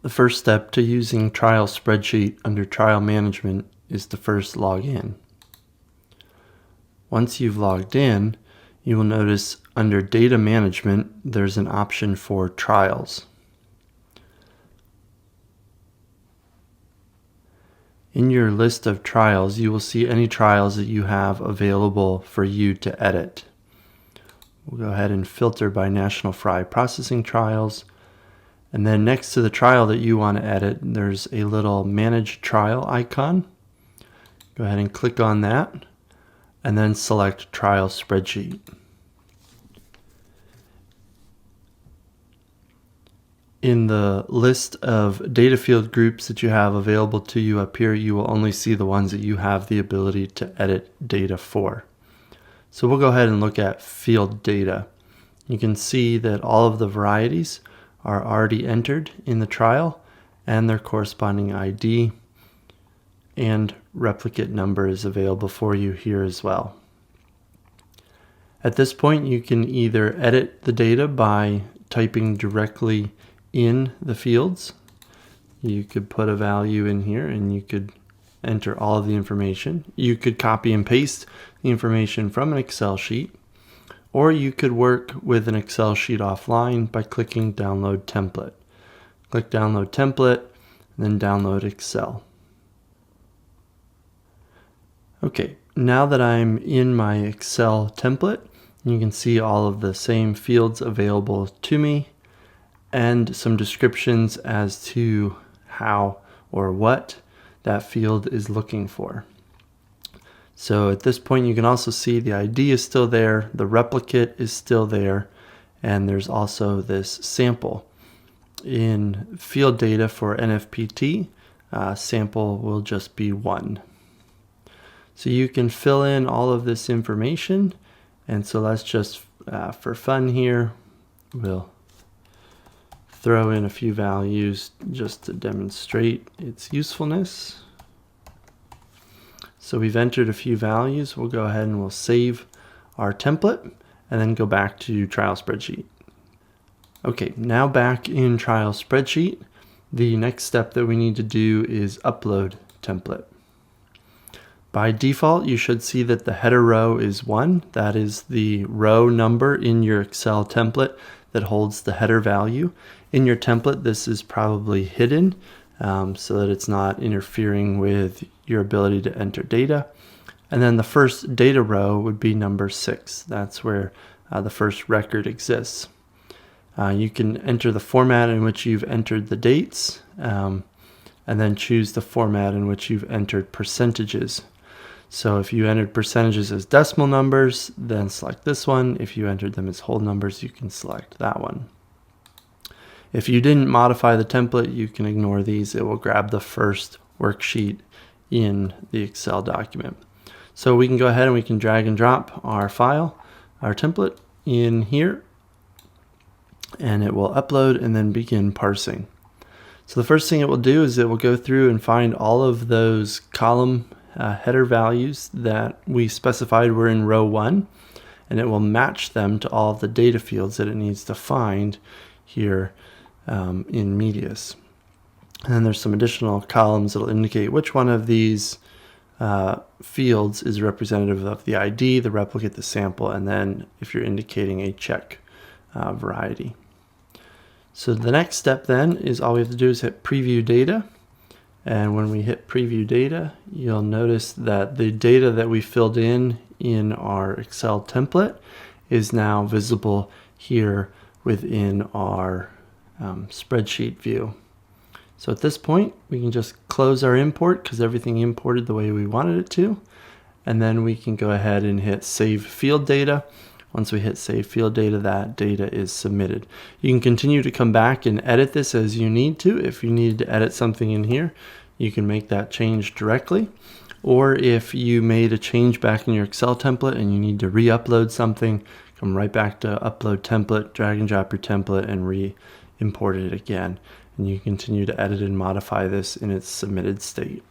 The first step to using Trial Spreadsheet under Trial Management is to first log in. Once you've logged in, you will notice under Data Management, there's an option for Trials. In your list of trials, you will see any trials that you have available for you to edit. We'll go ahead and filter by National Fry Processing Trials. And then next to the trial that you want to edit, there's a little Manage Trial icon. Go ahead and click on that, and then select Trial Spreadsheet. In the list of data field groups that you have available to you up here, you will only see the ones that you have the ability to edit data for. So we'll go ahead and look at field data. You can see that all of the varieties are already entered in the trial, and their corresponding ID and replicate number is available for you here as well. At this point, you can either edit the data by typing directly in the fields. You could put a value in here and you could enter all of the information. You could copy and paste the information from an Excel sheet, or you could work with an Excel sheet offline by clicking Download Template. Click Download Template, and then Download Excel. Okay, now that I'm in my Excel template, you can see all of the same fields available to me and some descriptions as to how or what that field is looking for. So at this point, you can also see the ID is still there, the replicate is still there, and there's also this sample. In field data for NFPT, sample will just be 1. So you can fill in all of this information, and so let's just, for fun here, we'll throw in a few values just to demonstrate its usefulness. So we've entered a few values. We'll go ahead and we'll save our template and then go back to Trial Spreadsheet. Okay, now back in Trial Spreadsheet, the next step that we need to do is upload template. By default, you should see that the header row is 1. That is the row number in your Excel template that holds the header value. In your template, this is probably hidden so that it's not interfering with your ability to enter data. And then the first data row would be number 6. That's where the first record exists. You can enter the format in which you've entered the dates, and then choose the format in which you've entered percentages. So if you entered percentages as decimal numbers, then select this one. If you entered them as whole numbers, you can select that one. If you didn't modify the template, you can ignore these. It will grab the first worksheet in the Excel document. So we can go ahead and we can drag and drop our file, our template in here, and it will upload and then begin parsing. So the first thing it will do is it will go through and find all of those column header values that we specified were in row 1, and it will match them to all of the data fields that it needs to find here in Medius. And then there's some additional columns that will indicate which one of these fields is representative of the ID, the replicate, the sample, and then if you're indicating a check variety. So the next step then is all we have to do is hit Preview Data. And when we hit Preview Data, you'll notice that the data that we filled in our Excel template is now visible here within our spreadsheet view. So at this point, we can just close our import because everything imported the way we wanted it to. And then we can go ahead and hit Save Field Data. Once we hit Save Field Data, that data is submitted. You can continue to come back and edit this as you need to. If you need to edit something in here, you can make that change directly. Or if you made a change back in your Excel template and you need to re-upload something, come right back to Upload Template, drag and drop your template, and re-import it again. And you continue to edit and modify this in its submitted state.